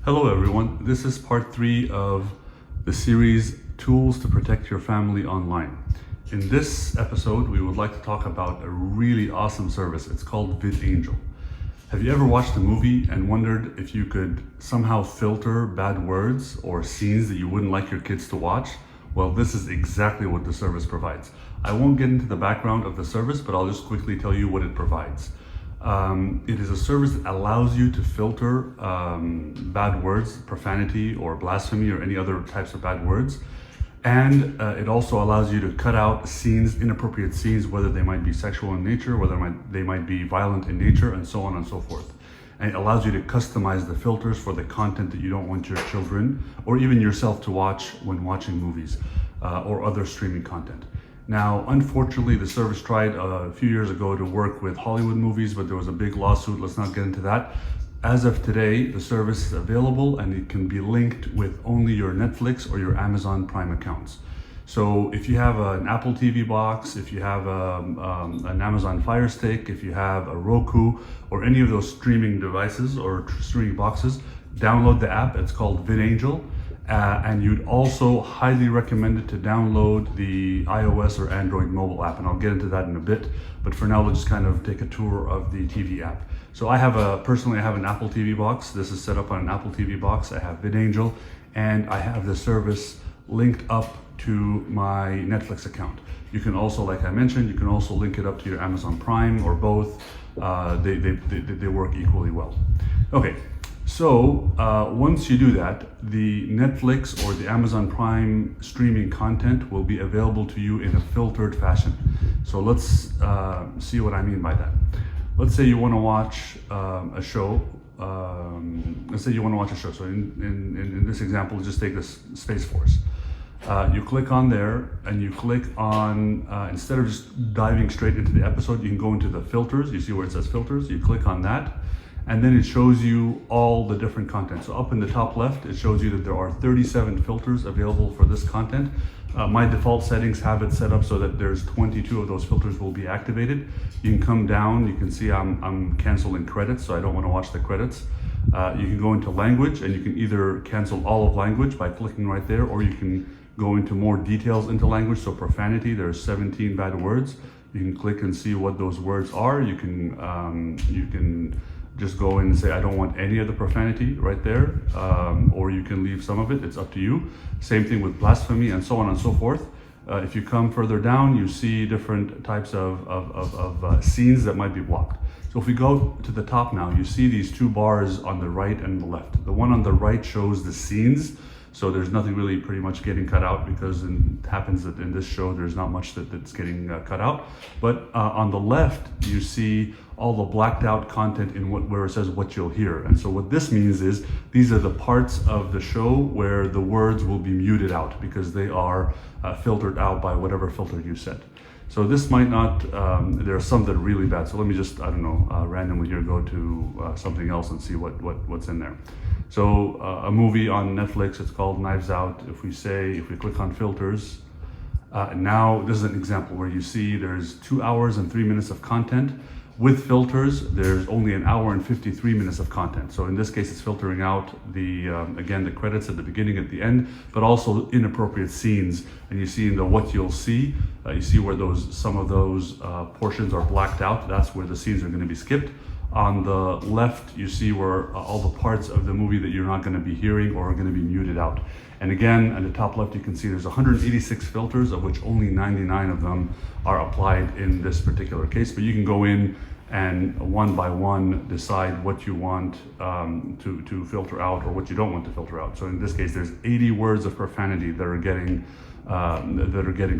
Hello everyone, this is part 3 of the series Tools to Protect Your Family Online. In this episode, we would like to talk about a really awesome service. It's called VidAngel. Have you ever watched a movie and wondered if you could somehow filter bad words or scenes that you wouldn't like your kids to watch? Well, this is exactly what the service provides. I won't get into the background of the service, but I'll just quickly tell you what it provides. It is a service that allows you to filter bad words, profanity or blasphemy or any other types of bad words. And it also allows you to cut out scenes, inappropriate scenes, whether they might be sexual in nature, whether they might be violent in nature, and so on and so forth. And it allows you to customize the filters for the content that you don't want your children or even yourself to watch when watching movies or other streaming content. Now, unfortunately, the service tried a few years ago to work with Hollywood movies, but there was a big lawsuit. Let's not get into that. As of today, the service is available and it can be linked with only your Netflix or your Amazon Prime accounts. So if you have an Apple TV box, if you have an Amazon Fire Stick, if you have a Roku or any of those streaming devices or streaming boxes, download the app. It's called VidAngel. And you'd also highly recommend it to download the iOS or Android mobile app, and I'll get into that in a bit. But for now, let's just kind of take a tour of the TV app. So personally, I have an Apple TV box. This is set up on an Apple TV box. I have VidAngel, and I have the service linked up to my Netflix account. You can also, like I mentioned, you can also link it up to your Amazon Prime or both. They work equally well. Okay. So once you do that, the Netflix or the Amazon Prime streaming content will be available to you in a filtered fashion. So let's see what I mean by that. Let's say you want to watch a show. So in this example, just take this Space Force. You click on there and you click on, instead of just diving straight into the episode, you can go into the filters. You see where it says filters, you click on that. And then it shows you all the different content. So up in the top left, it shows you that there are 37 filters available for this content. My default settings have it set up so that there's 22 of those filters will be activated. You can come down, you can see I'm canceling credits, so I don't want to watch the credits. You can go into language, and you can either cancel all of language by clicking right there, or you can go into more details into language. So profanity, there's 17 bad words. You can click and see what those words are. You can just go in and say, I don't want any of the profanity right there, or you can leave some of it, it's up to you. Same thing with blasphemy and so on and so forth. If you come further down, you see different types of scenes that might be blocked. So if we go to the top now, you see these two bars on the right and the left. The one on the right shows the scenes. So there's nothing really pretty much getting cut out, because it happens that in this show, there's not much that's getting cut out. But on the left, you see all the blacked out content where it says what you'll hear. And so what this means is these are the parts of the show where the words will be muted out, because they are filtered out by whatever filter you set. So this might not, there are some that are really bad. So let me just, randomly here go to something else and see what's in there. So a movie on Netflix, it's called Knives Out. If we click on filters, now this is an example where you see there's 2 hours and 3 minutes of content. With filters, there's only 1 hour and 53 minutes of content. So in this case, it's filtering out again, the credits at the beginning, at the end, but also inappropriate scenes. And you see in the what you'll see, you see where some of those portions are blacked out. That's where the scenes are going to be skipped. On the left, you see where all the parts of the movie that you're not going to be hearing or are going to be muted out. And again, at the top left, you can see there's 186 filters, of which only 99 of them are applied in this particular case. But you can go in and one by one decide what you want to filter out or what you don't want to filter out. So in this case, there's 80 words of profanity that are getting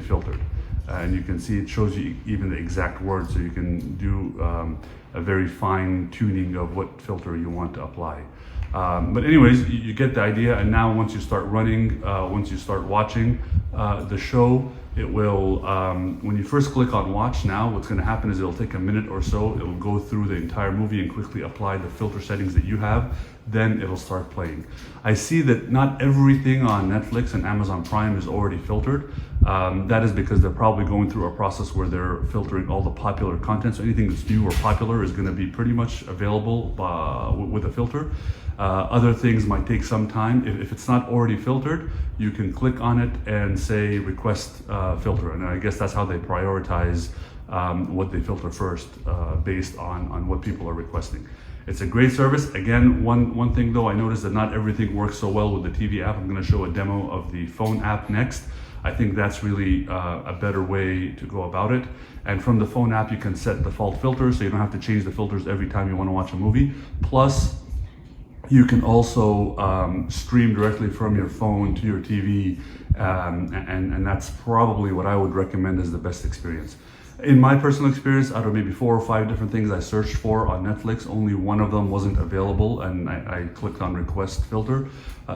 filtered. And you can see it shows you even the exact words, so you can do a very fine tuning of what filter you want to apply. But anyways, you get the idea. And now once you start watching the show, It will, when you first click on watch now, what's going to happen is it'll take a minute or so. It'll go through the entire movie and quickly apply the filter settings that you have. Then it'll start playing. I see that not everything on Netflix and Amazon Prime is already filtered. That is because they're probably going through a process where they're filtering all the popular content. So anything that's new or popular is going to be pretty much available with a filter. Other things might take some time. If it's not already filtered, you can click on it and say request filter. And I guess that's how they prioritize what they filter first based on what people are requesting. It's a great service. Again, one thing though, I noticed that not everything works so well with the TV app. I'm going to show a demo of the phone app next. I think that's really a better way to go about it. And from the phone app, you can set default filters, so you don't have to change the filters every time you want to watch a movie. Plus, you can also stream directly from your phone to your TV, and that's probably what I would recommend as the best experience. In my personal experience, out of maybe 4 or 5 different things I searched for on Netflix, only one of them wasn't available, and I clicked on request filter.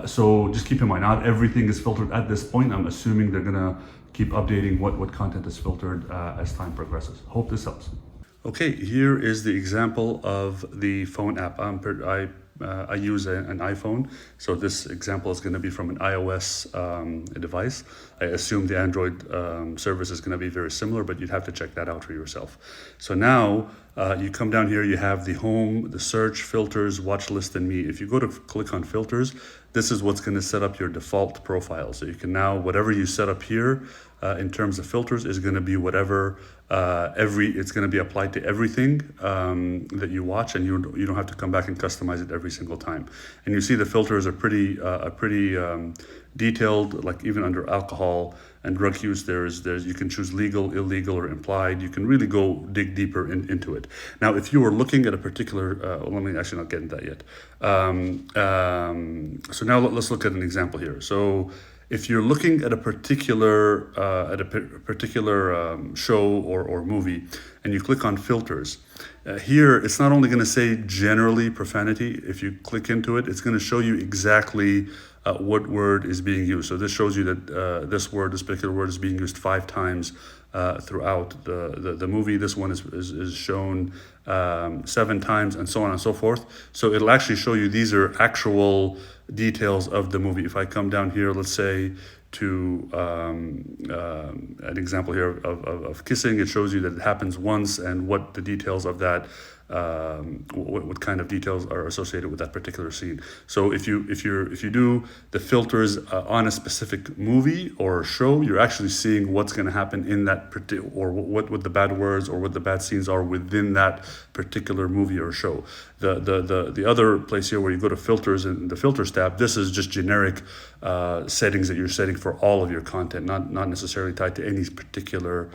So just keep in mind, not everything is filtered at this point. I'm assuming they're gonna keep updating what content is filtered as time progresses. Hope this helps. Okay, here is the example of the phone app. I use an iPhone, so this example is going to be from an iOS device. I assume the Android service is going to be very similar, but you'd have to check that out for yourself. So now you come down here, you have the home, the search, filters, watch list, and me. If you go to click on filters, this is what's going to set up your default profile. So you can now, whatever you set up here in terms of filters is going to be whatever it's going to be applied to everything that you watch, and you don't have to come back and customize it every single time. And you see the filters are pretty detailed. Like even under alcohol and drug use, there's you can choose legal, illegal, or implied. You can really go dig deeper into it. Now, if you were looking at a particular, let me actually not get into that yet. So now let's look at an example here. So if you're looking at a particular show or movie, and you click on filters, here it's not only going to say generally profanity. If you click into it, it's going to show you exactly what word is being used. So this shows you that this particular word is being used 5 times throughout the movie. This one is shown 7 times, and so on and so forth. So it'll actually show you these are actual details of the movie. If I come down here, let's say to an example here of kissing, it shows you that it happens once and what the details of that, what kind of details are associated with that particular scene. So if you do the filters on a specific movie or show, you're actually seeing what's going to happen in that or what the bad words or what the bad scenes are within that particular movie or show. The other place here where you go to filters in the filters tab, this is just generic settings that you're setting for all of your content, not necessarily tied to any particular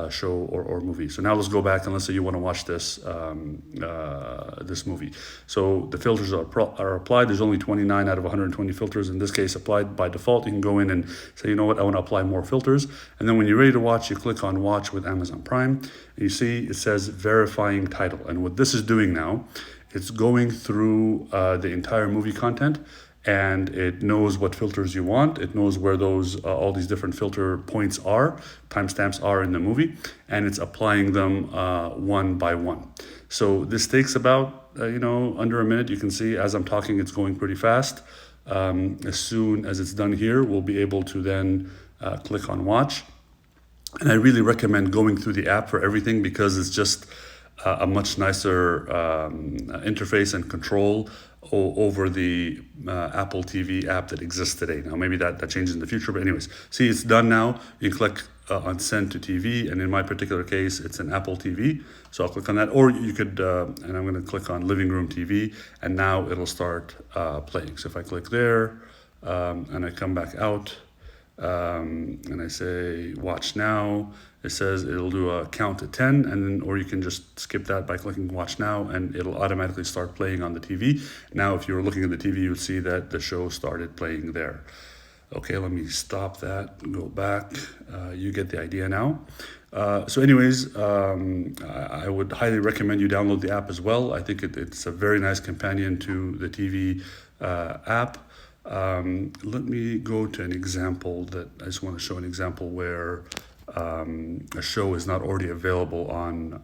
show or movie. So now let's go back and let's say you want to watch this this movie. So the filters are applied. There's only 29 out of 120 filters in this case applied by default. You can go in and say, you know what, I want to apply more filters. And then when you're ready to watch, you click on watch with Amazon Prime. And you see it says verifying title. And what this is doing now, it's going through the entire movie content, and it knows what filters you want. It knows where those all these different filter points are, timestamps are in the movie, and it's applying them one by one. So this takes about under a minute. You can see as I'm talking, it's going pretty fast. As soon as it's done here, we'll be able to then click on watch. And I really recommend going through the app for everything, because it's just a much nicer interface and control over the Apple TV app that exists today. Now, maybe that changes in the future, but anyways, see, it's done now. You click on send to TV, and in my particular case, it's an Apple TV. So I'll click on that, or you could, and I'm going to click on living room TV, and now it'll start playing. So if I click there, and I come back out, and I say watch now, it says it'll do a count to 10, and then, or you can just skip that by clicking watch now, and it'll automatically start playing on the TV. Now, if you were looking at the TV, you would see that the show started playing there. Okay, let me stop that, go back. You get the idea now. So anyways, I would highly recommend you download the app as well. I think it's a very nice companion to the TV app. Let me go to an example that I just want to show an example where a show is not already available on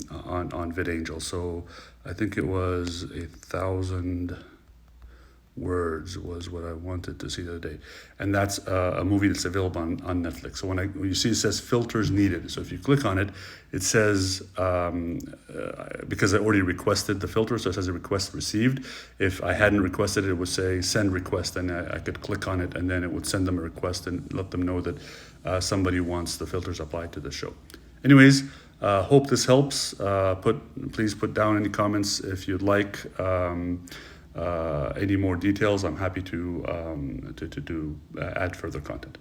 VidAngel. So I think it was 1,000 words was what I wanted to see the other day, and that's a movie that's available on Netflix. So when you see it says filters needed, so if you click on it, it says because I already requested the filter, so it says a request received. If I hadn't requested it, it would say send request, and I could click on it, and then it would send them a request and let them know that somebody wants the filters applied to the show. Anyways, hope this helps. Please put down any comments if you'd like. Any more details, I'm happy to add further content.